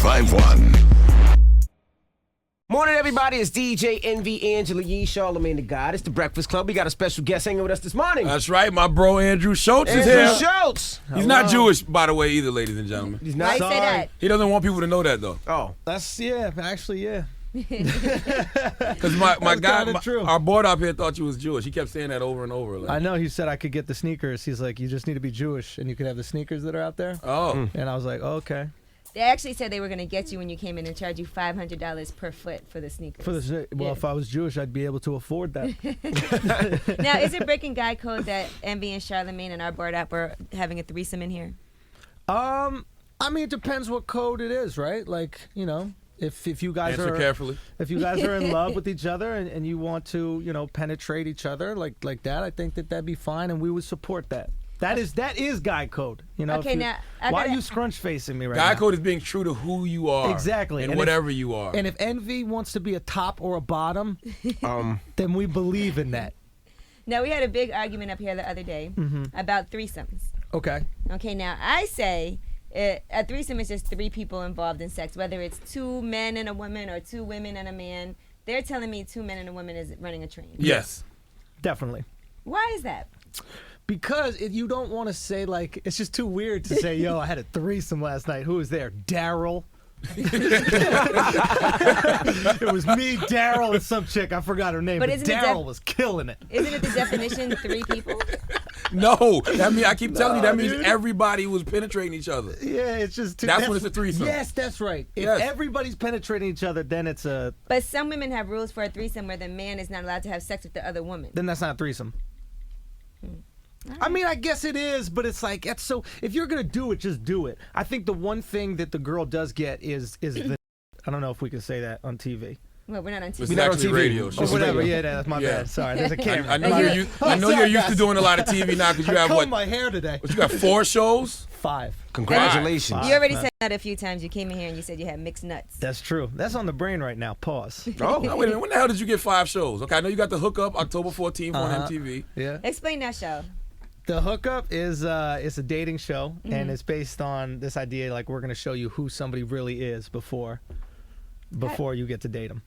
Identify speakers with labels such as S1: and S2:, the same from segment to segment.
S1: 1051.
S2: Morning, everybody. It's DJ Envy, Angela Yee, Charlamagne the God. It's the Breakfast Club. We got a special guest hanging with us this morning.
S3: That's right. My bro Andrew Schulz is here.
S2: Andrew Schulz.
S3: He's not Jewish, by the way, either, ladies and gentlemen.
S2: He's not.
S4: Why say that?
S3: He doesn't want people to know that, though.
S2: Oh.
S5: That's, yeah, actually, yeah.
S3: Because my guy, our board up here thought you was Jewish. He kept saying that over and over. Like.
S5: I know. He said I could get the sneakers. He's like, you just need to be Jewish, and you could have the sneakers that are out there.
S3: Oh.
S5: And I was like, oh, okay.
S4: They actually said they were going to get you when you came in and charge you $500 per foot for the sneakers.
S5: Well, if I was Jewish, I'd be able to afford that.
S4: Now, is it breaking guy code that Envy and Charlamagne and our board app are having a threesome in here?
S5: I mean, it depends what code it is, right? Like, you know, if you guys
S3: Answer carefully.
S5: If you guys are in love with each other and you want to, you know, penetrate each other like that, I think that'd be fine, and we would support that. That is guy code. You know.
S4: Okay, now
S5: why are you scrunch facing me right
S3: now?
S5: now?
S3: Guy code is being true to who you are.
S5: Exactly.
S3: And whatever you are.
S5: And if Envy wants to be a top or a bottom, then we believe in that.
S4: Now, we had a big argument up here the other day about threesomes.
S5: Okay.
S4: Okay, now I say a threesome is just three people involved in sex, whether it's two men and a woman or two women and a man. They're telling me two men and a woman is running a train.
S3: Yes.
S5: Definitely.
S4: Why is that?
S5: Because if you don't want to say, like, it's just too weird to say, yo, I had a threesome last night. Who was there? Daryl. It was me, Daryl, and some chick. I forgot her name, but Daryl was killing it.
S4: Isn't it the definition three people?
S3: No. I keep telling you, that means everybody was penetrating each other.
S5: Yeah, it's just too...
S3: That's when it's a threesome.
S5: Yes, that's right. If everybody's penetrating each other, then it's a...
S4: But some women have rules for a threesome where the man is not allowed to have sex with the other woman.
S5: Then that's not a threesome. I mean, I guess it is, but it's like, that's so, if you're going to do it, just do it. I think the one thing that the girl does get is the, I don't know if we can say that on TV.
S4: Well, we're not on TV.
S3: It's actually radio.
S5: Or whatever, yeah, that's my bad. Sorry, there's a camera.
S3: I know you're used to doing a lot of TV now because you have what?
S5: my hair today.
S3: What, you got 4 shows?
S5: 5.
S2: Congratulations.
S4: You already said that a few times. You came in here and you said you had mixed nuts.
S5: That's true. That's on the brain right now. Pause.
S3: Oh, wait a minute. When the hell did you get 5 shows? Okay, I know you got the hookup October 14th on MTV.
S5: Yeah.
S4: Explain that show.
S5: The Hookup is it's a dating show, and it's based on this idea, like, we're going to show you who somebody really is before you get to date them.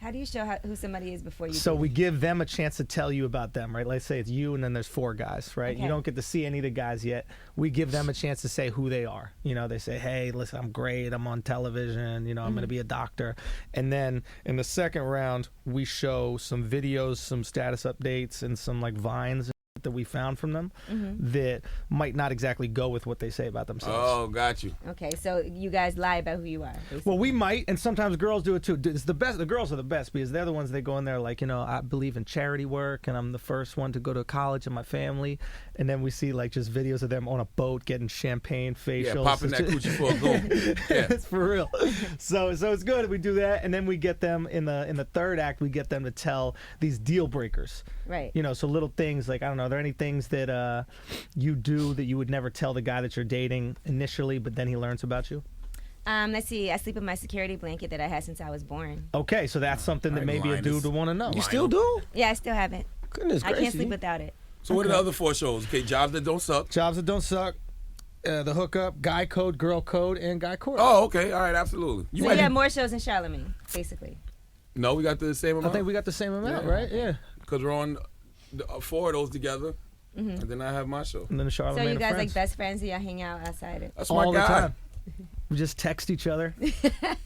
S4: How do you show who somebody is before you
S5: So
S4: date
S5: we
S4: them?
S5: give them a chance to tell you about them, right? Let's say it's you, and then there's 4 guys, right?
S4: Okay.
S5: You don't get to see any of the guys yet. We give them a chance to say who they are. You know, they say, hey, listen, I'm great. I'm on television. You know, I'm going to be a doctor. And then in the second round, we show some videos, some status updates, and some, like, vines that we found from them that might not exactly go with what they say about themselves.
S3: Oh, got you.
S4: Okay, so you guys lie about who you are. Basically.
S5: Well, we might, and sometimes girls do it too. It's the best. The girls are the best because they're the ones that go in there like, you know, I believe in charity work, and I'm the first one to go to college in my family. And then we see like just videos of them on a boat getting champagne facials.
S3: Yeah, popping that coochie for a goal. Yeah.
S5: It's for real. So it's good. We do that, and then we get them in the third act. We get them to tell these deal breakers.
S4: Right.
S5: You know, so little things like, I don't know, are there any things that you do that you would never tell the guy that you're dating initially, but then he learns about you?
S4: Let's see. I sleep in my security blanket that I had since I was born.
S5: Okay, so that's something that maybe a dude would want to know.
S2: You still do?
S4: Yeah, I still have it.
S2: Goodness
S4: I
S2: gracious.
S4: can't sleep without it.
S3: So what are the other 4 shows? Okay, Jobs That Don't Suck.
S5: Jobs That Don't Suck, The Hookup, Guy Code, Girl Code, and Guy Court.
S3: Oh, okay. All right, absolutely.
S4: So you have more shows than Charlamagne, basically.
S3: No, we got the same amount.
S5: I think we got the same amount, right? Yeah.
S3: Because we're on 4 of those together, and then I have my show.
S5: And then Charlamagne
S4: So you guys
S5: and
S4: like
S5: friends.
S4: best friends? Do y'all hang out outside it?
S3: That's
S5: all
S3: my
S5: the
S3: guy.
S5: time. We just text each other.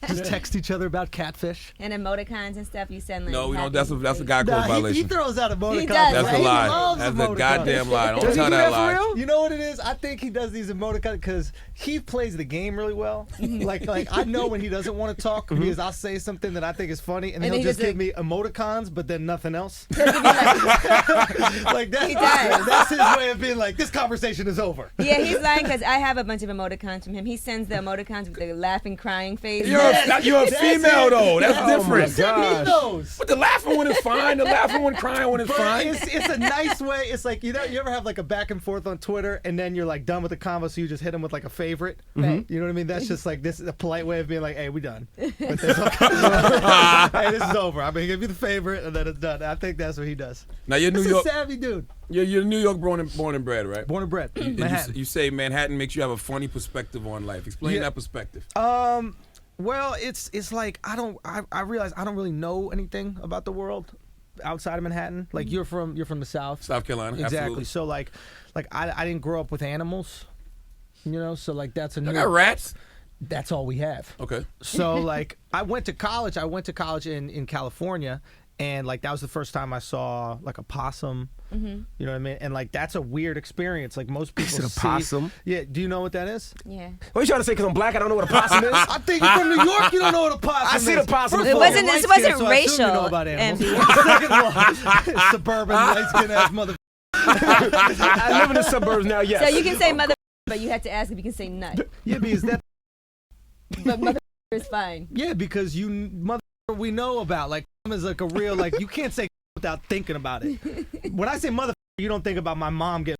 S5: Text each other about catfish.
S4: And emoticons and stuff you send like.
S3: No, we don't.
S4: happy
S3: That's a guy code
S5: He
S3: violation.
S5: throws out emoticons.
S4: He does,
S3: That's
S4: right?
S3: a lie.
S5: He loves
S3: That's a
S5: emoticons.
S3: goddamn lie. Don't
S5: Does he
S3: tell
S5: do
S3: that
S5: that
S3: lie.
S5: for real? You know what it is? I think he does these emoticons because he plays the game really well. like I know when he doesn't want to talk because I'll say something that I think is funny and he'll just give me emoticons but then nothing else. Like that.
S4: He does.
S5: That's his way of being like, this conversation is over.
S4: Yeah, he's lying because I have a bunch of emoticons from him. He sends the emoticons with the laughing, crying face.
S3: You're a female though. That's different.
S5: Send me those.
S3: But the laughing one is fine. The laughing one, crying one is
S5: But
S3: fine.
S5: it's a nice way. It's like, you know, you ever have like a back and forth on Twitter and then you're like done with the convo, so you just hit them with like a favorite.
S4: Right.
S5: You know what I mean? That's just like, this is a polite way of being like, hey, we done. But there's okay. Hey, this is over. I'm gonna give you the favorite and then it's done. I think that's what he does.
S3: Now you're New
S5: He's
S3: York.
S5: a savvy dude.
S3: You're New York born and bred, right?
S5: Born and bred.
S3: And
S5: Manhattan.
S3: you say Manhattan makes you have a funny perspective on life. Explain that perspective.
S5: Well, it's like I realize I don't really know anything about the world outside of Manhattan. Like you're from the South.
S3: South Carolina,
S5: exactly.
S3: absolutely.
S5: So like I didn't grow up with animals, so like that's a new.
S3: I got rats.
S5: That's all we have.
S3: Okay.
S5: So like I went to college in California, and like that was the first time I saw like a possum. You know what I mean? And like that's a weird experience. Like most people
S2: Is it a
S5: see.
S2: possum?
S5: Yeah. Do you know what that is?
S4: Yeah.
S2: What you trying to say? Because I'm black, I don't know what a possum is.
S5: I think you're from New York. You don't know what a possum
S2: I
S5: is.
S2: see the possum.
S5: First
S2: It
S5: of all,
S2: wasn't-
S5: you're
S4: this
S5: light-skinned,
S4: wasn't
S5: so I assume you know
S4: racial,
S5: about animals.
S4: MV.
S5: Second of all, suburban light-skinned ass mother.
S2: I live in the suburbs now, yes.
S4: So you can say mother, but you have to ask if you can say nut.
S5: Yeah, because that.
S4: But mother is fine.
S5: Yeah, because you mother we know about like is like a real like you can't say without thinking about it. When I say mother, you don't think about my mom getting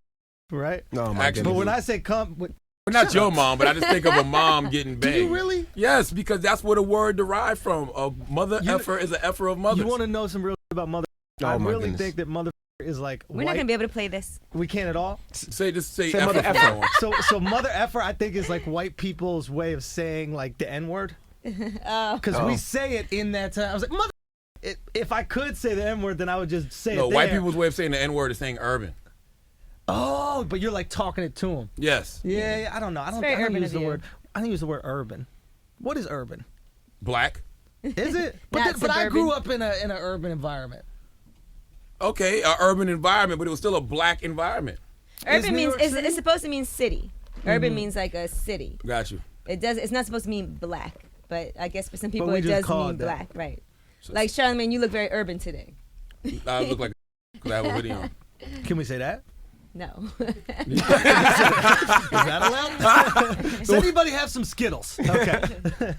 S5: right.
S2: No, my
S3: Actually,
S5: But
S2: goodness.
S5: when I say come,
S3: Well, not your mom, but I just think of a mom getting
S5: do
S3: banged.
S5: you really?
S3: Yes, because that's where the word derived from. A mother effer is an effer of mothers.
S5: You want to know some real about mother?
S2: Oh,
S5: I
S2: my
S5: really
S2: goodness.
S5: think that mother is like
S4: We're not
S5: white.
S4: gonna be able to play this.
S5: We can't at all.
S3: say
S2: Say
S3: effer
S2: mother
S3: from
S2: effer.
S3: now on.
S5: So mother effer I think is like white people's way of saying like the N word. Because we say it in that time. I was like mother. If I could say the N word, then I would just say
S3: No,
S5: it.
S3: white
S5: there.
S3: people's way of saying the N word is saying urban.
S5: Oh, but you're like talking it to them.
S3: Yes.
S5: Yeah, I don't know. I don't
S4: very urban
S5: use
S4: of
S5: the
S4: you.
S5: word. I don't use the word urban. What is urban?
S3: Black.
S5: Is it?
S4: Not
S5: but I
S4: suburban.
S5: grew up in an urban environment.
S3: Okay, an urban environment, but it was still a black environment.
S4: Urban
S5: New
S4: means
S5: York
S4: it's
S5: City?
S4: supposed to mean city. Urban means like a city.
S3: Got you.
S4: It's not supposed to mean black, but I guess for some people
S5: we
S4: it
S5: just
S4: does
S5: call
S4: mean
S5: it that.
S4: black, right? Like Charlamagne, you look very urban today.
S3: I look like because I have a hoodie on.
S5: Can we say that?
S4: No.
S5: Is that allowed? Does anybody have some Skittles? Okay.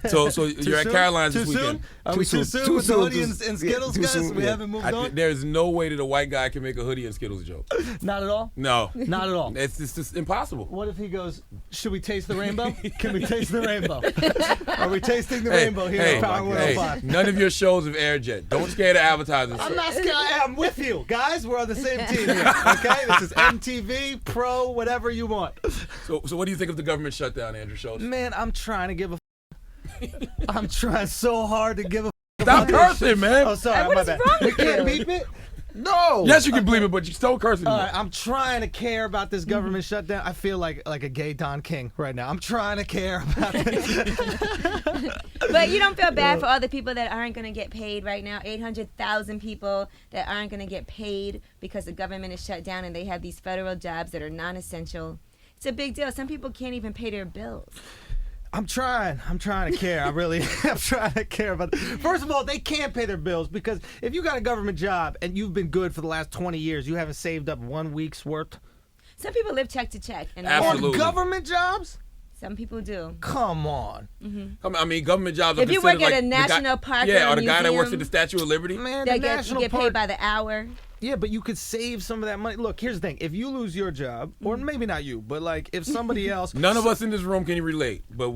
S3: So you're at
S5: soon?
S3: Caroline's
S5: Too
S3: this weekend.
S5: soon? Are we too soon
S2: Too
S5: with the
S2: soon,
S5: hoodie
S2: too-
S5: and
S2: yeah,
S5: Skittles,
S2: too
S5: guys?
S2: soon,
S5: We
S2: yeah.
S5: haven't moved on?
S3: There's no way that a white guy can make a hoodie and Skittles joke.
S5: Not at all?
S3: No.
S5: Not at all.
S3: It's just impossible.
S5: What if he goes, should we taste the rainbow? Can we taste the rainbow? Are we tasting the rainbow here
S3: hey,
S5: at Power
S3: hey,
S5: 105?
S3: none of your shows have aired yet. Don't scare the advertisers.
S5: I'm not scared. I'm with you. Guys, we're on the same team here. Okay? This is MTV, Pro, whatever you want.
S3: So what do you think of the government shutdown, Andrew Schulz?
S5: Man, I'm trying to give a I'm trying so hard to give a
S3: Stop cursing, man.
S5: Oh, sorry.
S4: What
S5: my
S4: is
S5: bad.
S4: wrong
S5: We
S4: with
S5: can't
S4: you?
S5: beep it?
S2: No.
S3: Yes, you can believe it, but you still cursing.
S5: All right, I'm trying to care about this government shutdown. I feel like a gay Don King right now. I'm trying to care about this.
S4: But you don't feel bad for all the people that aren't going to get paid right now. 800,000 people that aren't going to get paid because the government is shut down and they have these federal jobs that are non-essential. It's a big deal. Some people can't even pay their bills.
S5: I'm trying to care. I'm trying to care about it. First of all, they can't pay their bills because if you got a government job and you've been good for the last 20 years, you haven't saved up 1 week's worth.
S4: Some people live check to check. And
S3: Absolutely.
S5: On government jobs?
S4: Some people do.
S5: Come on.
S3: I mean, government jobs are
S4: If you work
S3: considered
S4: at a
S3: like the guy-
S4: national park
S3: yeah,
S4: or a
S3: the guy that works
S4: museum,
S3: at the Statue of Liberty.
S5: Man,
S4: That
S5: the
S4: you
S5: national
S4: get
S5: park.
S4: paid by the hour.
S5: Yeah, but you could save some of that money. Look, here's the thing. If you lose your job, or maybe not you, but like if somebody else.
S3: None of us in this room can relate, but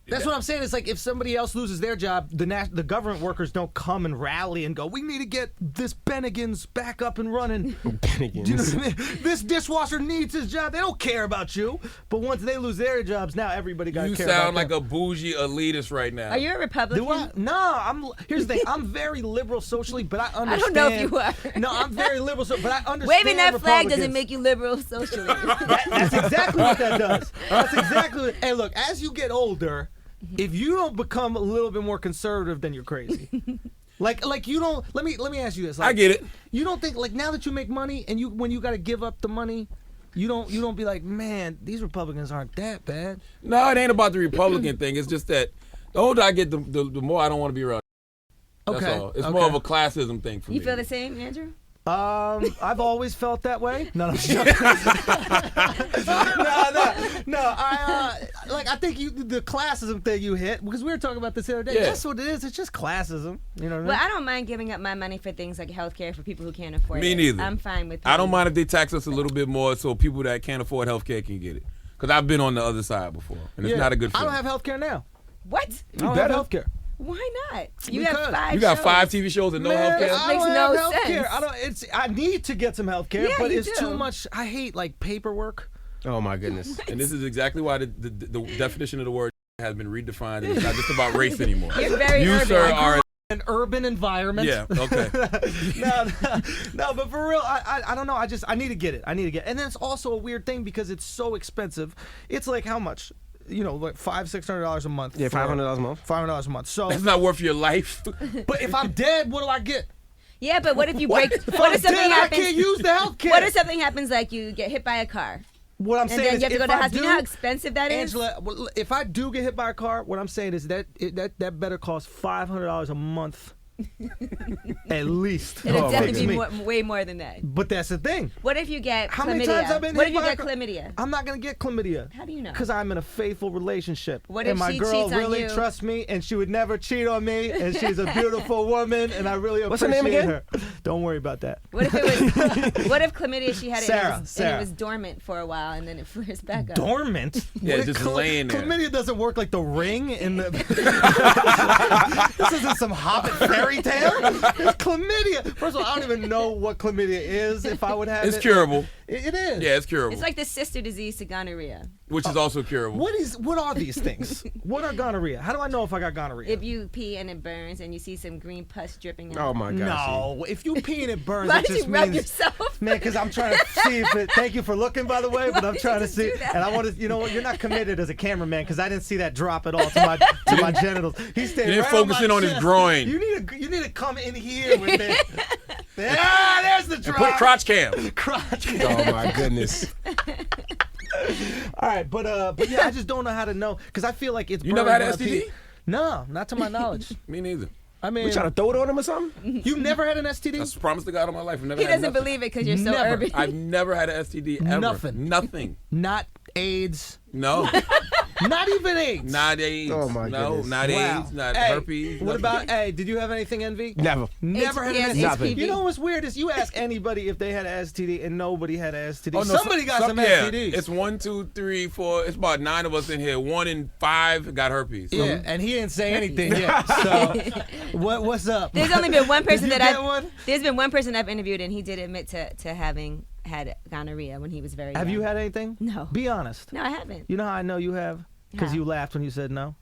S5: That's what I'm saying. It's like if somebody else loses their job, the government workers don't come and rally and go, we need to get this Bennigan's back up and running. Do you know what I mean? This dishwasher needs his job. They don't care about you. But once they lose their jobs, now everybody got to
S3: you
S5: care about
S3: sound like
S5: them.
S3: a bougie elitist right now.
S4: Are you a Republican?
S5: Do I? No, here's the thing. I'm very liberal socially, but I
S4: I
S5: understand.
S4: don't know if you are.
S5: No, I'm very liberal, but I understand.
S4: Waving that flag doesn't
S5: Republicans.
S4: make you liberal socially.
S5: That's exactly what that does. That's exactly what, hey, look, as you get older, if you don't become a little bit more conservative, then you're crazy. Like you don't. Let me ask you this. Like,
S3: I get it.
S5: You don't think like now that you make money and when you got to give up the money, you don't be like, man, these Republicans aren't that bad.
S3: No, it ain't about the Republican thing. It's just that the older I get, the more I don't want to be around. That's
S5: Okay.
S3: all. It's more of a classism thing for me.
S4: You feel the same, Andrew?
S5: I've always felt that way. No, I'm joking. no. I think the classism thing you hit because we were talking about this the other day.
S3: Yeah.
S5: That's what it is. It's just classism. You know what I mean?
S4: Well, I don't mind giving up my money for things like healthcare for people who can't afford it.
S3: Me neither.
S4: I'm fine with
S3: I don't
S4: paying.
S3: mind if they tax us a little bit more so people that can't afford healthcare can get it. Because I've been on the other side before, and it's
S5: Yeah.
S3: not a good
S5: I
S3: feeling.
S5: don't have health care now.
S4: What?
S5: I don't have health care.
S4: Why not? You
S5: Because
S4: have 5
S3: You got
S4: shows.
S3: 5 TV shows and no
S5: Man,
S3: healthcare?
S5: I
S4: Makes
S5: don't
S4: no
S5: have healthcare.
S4: sense.
S5: I need to get some healthcare,
S4: Yeah,
S5: but
S4: you
S5: it's
S4: do.
S5: too much. I hate like paperwork.
S2: Oh my goodness.
S3: And this is exactly why the definition of the word has been redefined, and it's not just about race anymore.
S4: You're very
S3: you,
S4: urban.
S3: sir, are
S5: An urban environment.
S3: yeah. Okay.
S5: no, but for real, I don't know. I need to get it. And then it's also a weird thing because it's so expensive. It's like how much? You know, like $500-$600 a month.
S2: Yeah, $500 a month.
S5: $500 a month. So,
S3: That's not worth your life.
S5: but if I'm dead, what do I get?
S4: Yeah, but what if you
S5: What?
S4: break?
S5: If
S4: What
S5: I'm
S4: if something
S5: dead,
S4: happens?
S5: I can't use the health care.
S4: What if something happens like you get hit by a car?
S5: What I'm
S4: And
S5: saying
S4: then
S5: is,
S4: you have to go
S5: if
S4: to the
S5: I
S4: hospital.
S5: do,
S4: You know how expensive that is?
S5: Angela, well, if I do get hit by a car, what I'm saying is that better cost $500 a month. At least.
S4: It'll
S5: Oh,
S4: definitely
S5: me.
S4: be way more than that.
S5: But that's the thing.
S4: What if you get
S5: How
S4: chlamydia?
S5: many times I've been
S4: What
S5: hit
S4: if you
S5: by a
S4: get
S5: car?
S4: chlamydia?
S5: I'm not gonna get chlamydia.
S4: How do you know?
S5: Because I'm in a faithful relationship.
S4: What
S5: and
S4: if
S5: my
S4: she
S5: girl
S4: cheats on
S5: really
S4: you?
S5: trusts me, and she would never cheat on me, and she's a beautiful woman, and I really
S2: What's her
S5: appreciate
S2: name
S5: her. Don't worry about that.
S4: What if it was? What if chlamydia? She had it and
S5: Sarah.
S4: it was dormant for a while, and then it flares back up.
S5: Dormant?
S3: Yeah,
S5: What,
S3: just laying there.
S5: Chlamydia doesn't work like the ring in the. This isn't some Hobbit fairy tale. It's chlamydia. First of all, I don't even know what chlamydia is. If I would have
S3: It's
S5: it.
S3: curable.
S5: It is.
S3: Yeah, it's curable.
S4: It's like the sister disease to gonorrhea.
S3: Which is also curable.
S5: What are these things? What are gonorrhea? How do I know if I got gonorrhea?
S4: If you pee and it burns, and you see some green pus dripping out.
S2: Oh my gosh.
S5: No, if you pee and it burns,
S4: Why
S5: it
S4: did
S5: just
S4: you rub
S5: means,
S4: yourself?
S5: man, because I'm trying to see if it. Thank you for looking, by the way, but I'm trying to
S4: did you
S5: see,
S4: do that?
S5: and I want to. You know what? You're not committed as a cameraman because I didn't see that drop at all to my genitals. He stayed
S3: You didn't
S5: right
S3: focus
S5: on
S3: in
S5: my
S3: on his
S5: chest.
S3: groin.
S5: You need to come in here with it. There's the drop.
S3: Put crotch cam.
S5: Crotch.
S2: Oh my goodness.
S5: All right, but yeah, I just don't know how to know because I feel like it's.
S3: You never had
S5: burned
S3: an
S5: when I
S3: STD?
S5: pee. No, not to my knowledge.
S3: Me neither.
S5: I mean,
S2: We trying to throw it on him or something?
S5: you never had an STD?
S3: That's promise to God on my life. I've never
S4: He
S3: had
S4: doesn't
S3: nothing.
S4: believe it because you're so
S5: Never.
S4: urban.
S3: I've never had an STD ever.
S5: Nothing.
S3: Nothing.
S5: Not AIDS.
S3: No.
S5: Not even AIDS.
S3: Not AIDS.
S2: Oh, my
S3: no,
S2: goodness.
S3: not
S5: Wow.
S3: AIDS. Not
S5: Hey,
S3: herpes.
S5: What
S3: nothing.
S5: about, hey, did you have anything, Envy?
S2: Never.
S5: Never had an
S4: HPV.
S5: STD.
S2: Nothing.
S5: You know what's weird is you ask anybody if they had an STD and nobody had an STD.
S3: Oh, no,
S5: Somebody got some
S3: yeah.
S5: STDs.
S3: It's 1, 2, 3, 4. It's about 9 of us in here. 1 in 5 got herpes. So
S5: yeah, and he didn't say anything yet. So, what's up?
S4: There's only been one person
S5: Did you
S4: that
S5: get one?
S4: There's been one person I've interviewed, and he did admit to having had gonorrhea when he was very
S5: Have
S4: young.
S5: you had anything?
S4: No.
S5: Be honest.
S4: No, I haven't.
S5: You know how I know you have? Because
S4: How?
S5: you laughed when you said no.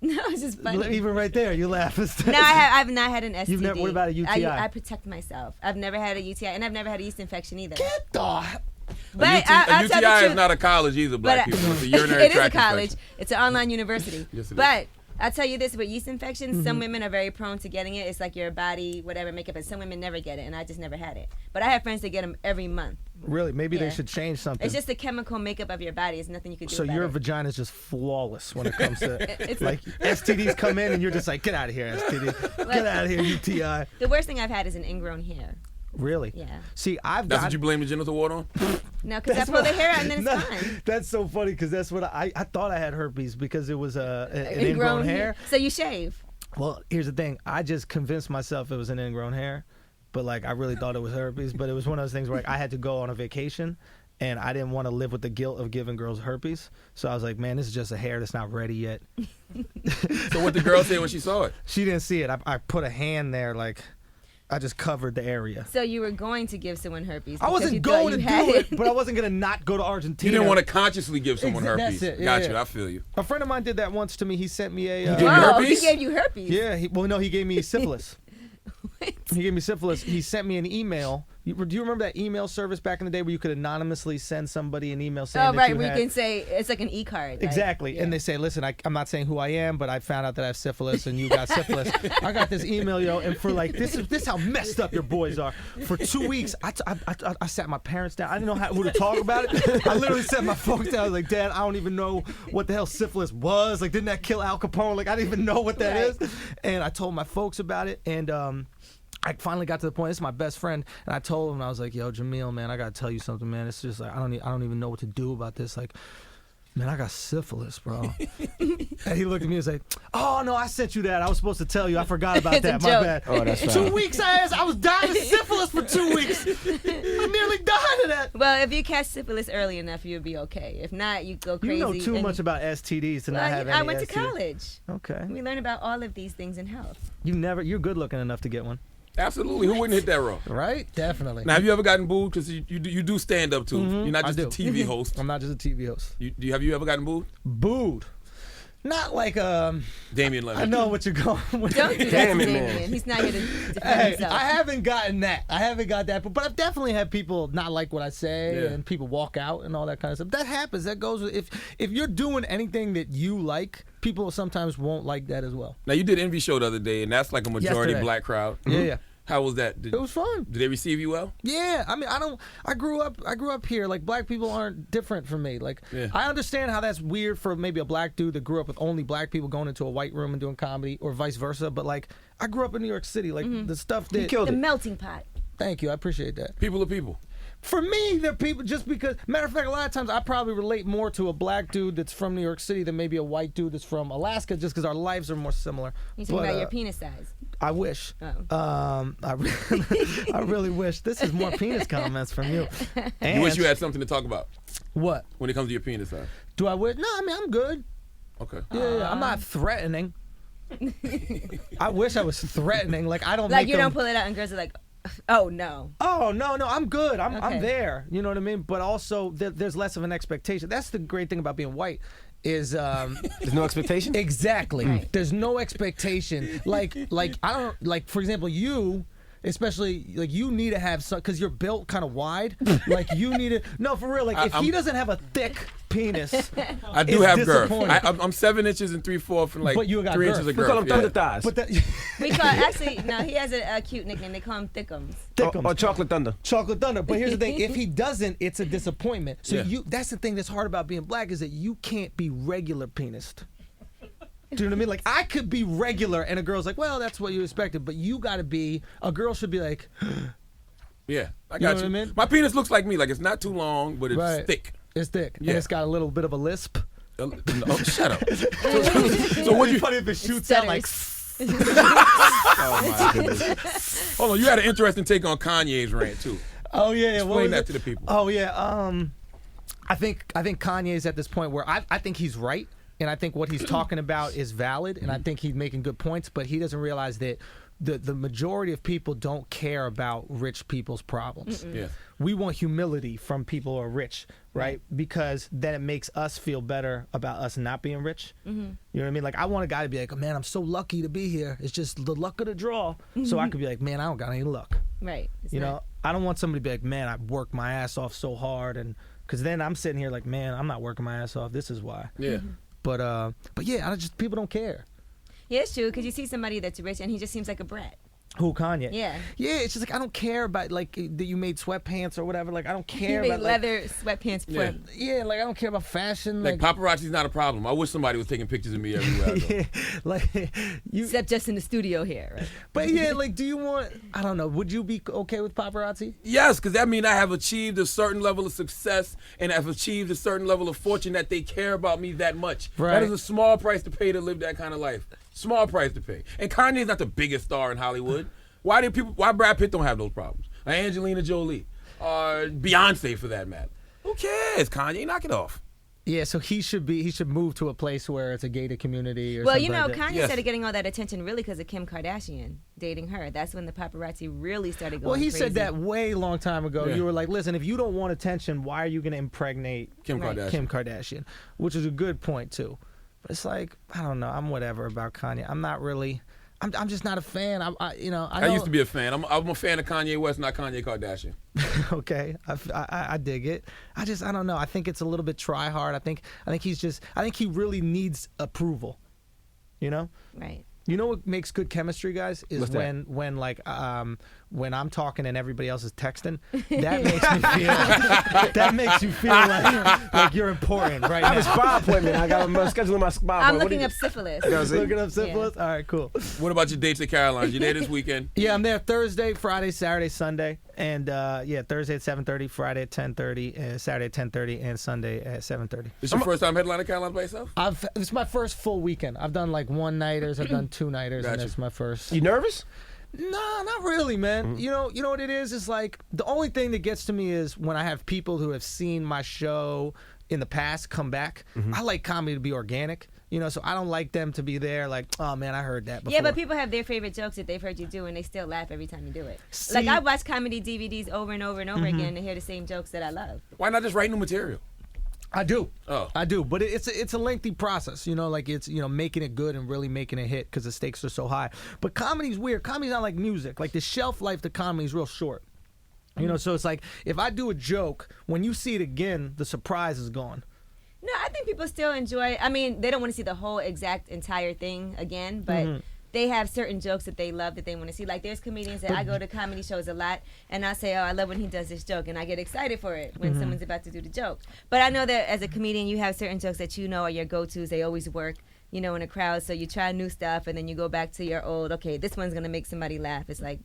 S4: No, it's just funny.
S5: Even right there, you laugh.
S4: No, I've not had an STD.
S5: You've never- what about a UTI?
S4: I protect myself. I've never had a UTI, and I've never had a yeast infection either.
S5: Get the.
S4: But
S3: a
S4: I'll tell the
S3: UTI is
S4: truth.
S3: not a college either, black
S4: But
S3: people. It's a urinary
S4: it is a
S3: tract
S4: college.
S3: infection.
S4: It's an online university.
S3: Yes, it is.
S4: But I'll tell you this: with yeast infections,
S5: Mm-hmm.
S4: some women are very prone to getting it. It's like your body, whatever, makeup, and some women never get it, and I just never had it. But I have friends that get them every month.
S5: Really? Maybe they
S4: Yeah.
S5: should change something.
S4: It's just the chemical makeup of your body. It's nothing you can do
S5: So
S4: about
S5: your
S4: it.
S5: vagina is just flawless when it comes to
S4: It's
S5: like STDs come in and you're just like, get out of here, STD. Get out of here, UTI.
S4: The worst thing I've had is an ingrown hair.
S5: Really?
S4: Yeah.
S5: See, I've
S3: That's
S5: got.
S3: what you blame the genital ward on?
S4: No, because I
S5: That's
S4: pull the
S5: what-
S4: hair out and then it's
S5: No,
S4: fine.
S5: That's so funny because that's what I thought I had herpes because it was an ingrown hair.
S4: So you shave.
S5: Well, here's the thing. I just convinced myself it was an ingrown hair, but like I really thought it was herpes. But it was one of those things where like, I had to go on a vacation, and I didn't want to live with the guilt of giving girls herpes. So I was like, man, this is just a hair that's not ready yet.
S3: So what the girl said when she saw it?
S5: She didn't see it. I put a hand there, like I just covered the area.
S4: So you were going to give someone herpes.
S5: I
S4: because
S5: wasn't
S4: you thought
S5: going to
S4: you had
S5: do it, but I wasn't going to not go to Argentina.
S3: You didn't want to consciously give someone
S5: That's
S3: herpes.
S5: it, yeah,
S3: Got
S5: yeah.
S3: you. I feel you.
S5: A friend of mine did that once to me. He sent me a.
S3: gave you
S4: Whoa,
S3: herpes?
S4: he gave you herpes.
S5: Yeah. He gave me syphilis.
S4: What?
S5: He gave me syphilis. He sent me an email. Do you remember that email service back in the day where you could anonymously send somebody an email saying
S4: Oh,
S5: that
S4: right,
S5: you
S4: where
S5: had...
S4: you can say it's like an e-card. Right?
S5: Exactly.
S4: Yeah.
S5: And they say, listen, I'm not saying who I am, but I found out that I have syphilis and you got syphilis. I got this email, yo, and for like, this is how messed up your boys are. For 2 weeks, I sat my parents down. I didn't know who to talk about it. I literally sat my folks down. I was like, Dad, I don't even know what the hell syphilis was. Like, didn't that kill Al Capone? Like, I didn't even know what that
S4: Right.
S5: is. And I told my folks about it, and I finally got to the point. This is my best friend, and I told him, I was like, "Yo, Jamil, man, I gotta tell you something, man. It's just like I don't even know what to do about this. Like, man, I got syphilis, bro." And he looked at me and was like, "Oh no, I sent you that. I was supposed to tell you. I forgot about
S4: It's a
S5: that. My
S4: joke.
S5: bad."
S2: Oh, that's
S5: 2
S2: fine.
S5: weeks, I was dying of syphilis for 2 weeks. I nearly died of that.
S4: Well, if you catch syphilis early enough, you'll be okay. If not, you go crazy.
S5: You know too
S4: and-
S5: much about STDs to not
S4: Well,
S5: have any
S4: I went to
S5: STDs.
S4: college.
S5: Okay,
S4: We learn about all of these things in health.
S5: you're good looking enough to get one,
S3: Absolutely. Who wouldn't hit that row?
S5: right? Definitely.
S3: Now, have you ever gotten booed? Because you do stand up too. You're not
S5: I
S3: just a
S5: do.
S3: TV host.
S5: I'm not just a TV host.
S3: Have you ever gotten booed?
S5: Booed. Not like
S3: Damian Lillard.
S5: I know what you're going with.
S4: Don't do that
S2: Damn
S4: to
S2: it, man.
S4: Damian. He's not here to defend
S5: Hey,
S4: himself.
S5: I haven't gotten that. But I've definitely had people not like what I say,
S3: Yeah.
S5: and people walk out and all that kind of stuff. That happens. That goes with if you're doing anything that you like, people sometimes won't like that as well.
S3: Now you did Envy show the other day, and that's like a majority
S5: Yesterday.
S3: black crowd.
S5: Yeah.
S3: How was that?
S5: It was fun.
S3: Did they receive you well?
S5: Yeah, I mean, I grew up here. Like, black people aren't different from me. Like,
S3: Yeah.
S5: I understand how that's weird for maybe a black dude that grew up with only black people going into a white room and doing comedy, or vice versa. But like, I grew up in New York City. Like, the stuff that.
S2: killed
S4: The
S2: it.
S4: melting pot.
S5: Thank you, I appreciate that.
S3: People are people.
S5: For me, they're people just because. Matter of fact, a lot of times I probably relate more to a black dude that's from New York City than maybe a white dude that's from Alaska, just because our lives are more similar.
S4: You talking
S5: But,
S4: about your penis size?
S5: I wish.
S4: Oh.
S5: I really wish. This is more penis comments from you. And
S3: You wish you had something to talk about
S5: what?
S3: when it comes to your penis size.
S5: Do I wish? No, I mean, I'm good.
S3: Okay.
S5: Yeah, I'm not threatening. I wish I was threatening. Like, I don't
S4: Like
S5: make
S4: you
S5: them,
S4: don't pull it out and girls are like, oh no.
S5: Oh no, I'm good. I'm
S4: Okay.
S5: there. You know what I mean? But also, there's less of an expectation. That's the great thing about being white. Is
S2: There's no expectation?
S5: exactly.
S4: Right.
S5: There's no expectation. Like I don't like. For example, you. Especially, like, you need to have some, because you're built kind of wide. Like, you need to, no, for real, like, if he doesn't have a thick penis,
S3: I do
S5: it's
S3: have girth.
S5: disappointing.
S3: I'm 7 inches and 3/4 and like
S5: But you got
S3: 3
S5: girth.
S3: inches of
S2: We
S3: girth.
S2: call them
S3: yeah.
S2: thunder thighs.
S5: but that,
S4: We call actually no. He has a cute nickname. They call him Thickums.
S5: thickums.
S2: Or chocolate thunder.
S5: Chocolate thunder. But here's the thing: if he doesn't, it's a disappointment. So
S3: Yeah.
S5: that's the thing that's hard about being black, is that you can't be regular penised. Do you know what I mean? Like, I could be regular, and a girl's like, "Well, that's what you expected," but you got to be. A girl should be like,
S3: Yeah, I
S5: You
S3: got
S5: know what I mean?
S3: My penis looks like me. Like, it's not too long, but it's
S5: Right.
S3: thick.
S5: "It's thick,"
S3: Yeah.
S5: and it's got a little bit of a lisp.
S3: Oh, shut up. So what you?
S5: funny if it shoots
S4: out
S5: out
S4: like-
S3: Oh my goodness. Hold on, you had an interesting take on Kanye's rant too.
S5: Oh yeah, yeah. What
S3: Explain
S5: was
S3: that
S5: it?
S3: to the people.
S5: Oh yeah. I think Kanye's at this point where I think he's right, and I think what he's talking about is valid, and I think he's making good points, but he doesn't realize that the majority of people don't care about rich people's problems.
S3: Yeah.
S5: We want humility from people who are rich, right? Because then it makes us feel better about us not being rich. You know what I mean? Like, I want a guy to be like, "Oh, man, I'm so lucky to be here. It's just the luck of the draw." So I could be like, "Man, I don't got any luck."
S4: Right. It's
S5: You
S4: not-
S5: know, I don't want somebody to be like, "Man, I worked my ass off so hard," and because then I'm sitting here like, "Man, I'm not working my ass off. This is why."
S3: Yeah.
S5: But yeah, people don't care.
S4: Yeah, it's true. Because you see somebody that's rich and he just seems like a brat.
S5: Who, Kanye?
S4: Yeah.
S5: Yeah, it's just like, I don't care about, like, that you made sweatpants or whatever. Like, I don't
S4: He
S5: care
S4: made
S5: about, like,
S4: leather sweatpants for
S3: Yeah.
S4: him.
S5: yeah, like, I don't care about fashion.
S3: Like, paparazzi's not a problem. I wish somebody was taking pictures of me everywhere I go.
S5: yeah, like, you.
S4: Except just in the studio here. Right?
S5: But yeah, like, do you want? I don't know. Would you be okay with paparazzi?
S3: Yes, because that means I have achieved a certain level of success and I've achieved a certain level of fortune that they care about me that much.
S5: Right.
S3: That is a small price to pay to live that kind of life. Small price to pay. And Kanye's not the biggest star in Hollywood. Why Brad Pitt don't have those problems? Or Angelina Jolie. Or Beyonce, for that matter. Who cares, Kanye? Knock it off.
S5: Yeah, so he should move to a place where it's a gated community or
S4: Well,
S5: something
S4: you know,
S5: like that.
S4: Kanye
S3: Yes.
S4: started getting all that attention really because of Kim Kardashian dating her. That's when the paparazzi really started going
S5: Well, he
S4: crazy.
S5: said that way long time ago.
S3: Yeah.
S5: You were like, "Listen, if you don't want attention, why are you going to impregnate
S3: Kim
S4: Right.
S3: Kardashian.
S5: Kim Kardashian?" Which is a good point too. But it's like, I don't know. I'm whatever about Kanye. I'm not really. I'm just not a fan. I
S3: used to be a fan. I'm a fan of Kanye West, not Kanye Kardashian.
S5: Okay, I dig it. I don't know. I think it's a little bit try hard. I think he really needs approval. You know.
S4: Right.
S5: You know what makes good chemistry, guys, is
S2: What's that?
S5: when I'm talking and everybody else is texting. That makes you feel like you're important right
S2: I have a
S5: now.
S2: spa appointment. I got to schedule my spa
S4: I'm
S2: appointment. What
S4: looking
S2: do
S4: up syphilis.
S2: you- see?
S5: Looking up syphilis. All right, cool.
S3: What about your dates at Caroline's? You there this weekend?
S5: Yeah, I'm there Thursday, Friday, Saturday, Sunday, and Thursday at 7:30, Friday at 10:30, Saturday at 10:30, and Sunday at 7:30.
S3: This your first time headlining Caroline's by yourself?
S5: It's my first full weekend. I've done like one nighters, I've done two nighters, and
S3: Gotcha.
S5: it's my first.
S2: You nervous?
S5: No, not really, man. You know what it is? It's like the only thing that gets to me is when I have people who have seen my show in the past come back. I like comedy to be organic, so I don't like them to be there like, "Oh man, I heard that before."
S4: Yeah, but people have their favorite jokes that they've heard you do, and they still laugh every time you do it.
S5: See-
S4: Like, I watch comedy DVDs over and over and over again to hear the same jokes that I love.
S3: Why not just write new material?
S5: I do.
S3: Oh.
S5: I do, but it's a lengthy process, like it's making it good and really making it hit because the stakes are so high. But comedy's weird. Comedy's not like music. Like the shelf life to comedy is real short. So it's like if I do a joke, when you see it again, the surprise is gone.
S4: No, I think people still enjoy. I mean, they don't want to see the whole exact entire thing again, but they have certain jokes that they love that they want to see. Like there's comedians that I go to comedy shows a lot, and I say, oh, I love when he does this joke, and I get excited for it when someone's about to do the joke. But I know that as a comedian, you have certain jokes that are your go-tos. They always work, in a crowd. So you try new stuff, and then you go back to your old, okay, this one's going to make somebody laugh. It's like,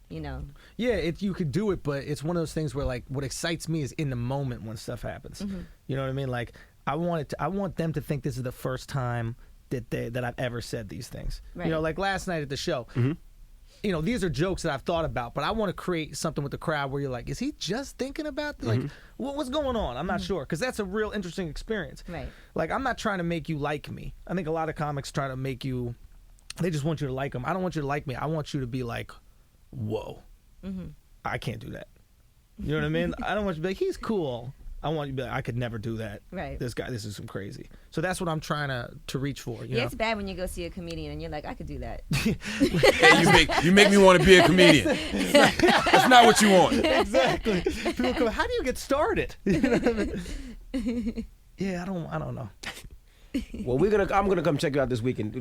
S5: Yeah, you could do it, but it's one of those things where, like, what excites me is in the moment when stuff happens. You know what I mean? Like, I want them to think this is the first time that I've ever said these things.
S4: Right.
S5: Like last night at the show. These are jokes that I've thought about, but I want to create something with the crowd where you're like, is he just thinking about this? Like, what's going on? I'm not sure, because that's a real interesting experience.
S4: Right.
S5: Like, I'm not trying to make you like me. I think a lot of comics try to make you. They just want you to like them. I don't want you to like me. I want you to be like, whoa, I can't do that. You know what I mean? I don't want you to be like, he's cool. I want you to be like, I could never do that.
S4: Right.
S5: This is some crazy. So that's what I'm trying to reach for. You know?
S4: It's bad when you go see a comedian and you're like, I could do that.
S3: Hey, you make me want to be a comedian. That's not what you want.
S5: Exactly. People go, how do you get started? You know what I mean? Yeah, I don't know.
S2: Well, I'm gonna come check you out this weekend.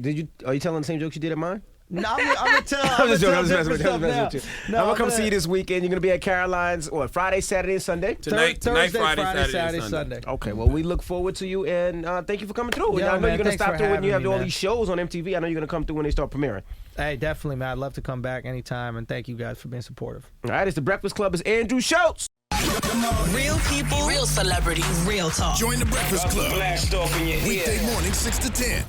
S2: Are you telling the same jokes you did at mine?
S5: No, I'm gonna tell.
S2: I'm just joking. I'm just messing with you.
S5: No,
S2: I'm gonna come see you this weekend. You're gonna be at Caroline's Friday, Saturday, and Sunday.
S3: Tonight,
S5: Thursday,
S3: Friday,
S5: Saturday,
S3: and
S5: Sunday.
S2: Okay, well, we look forward to you, and thank you for coming through.
S5: Yeah,
S2: I know
S5: man,
S2: you're gonna
S5: thanks
S2: stop
S5: for
S2: through when you
S5: having
S2: have
S5: me,
S2: all
S5: man.
S2: these shows on MTV. I know you're gonna come through when they start premiering.
S5: Hey, definitely, man. I'd love to come back anytime, and thank you guys for being supportive.
S2: All right, it's the Breakfast Club. It's Andrew Schulz.
S1: Real people, real celebrities, real talk.
S6: Join the Breakfast Club.
S2: Blast off in your ear.
S6: Weekday morning, 6 to 10.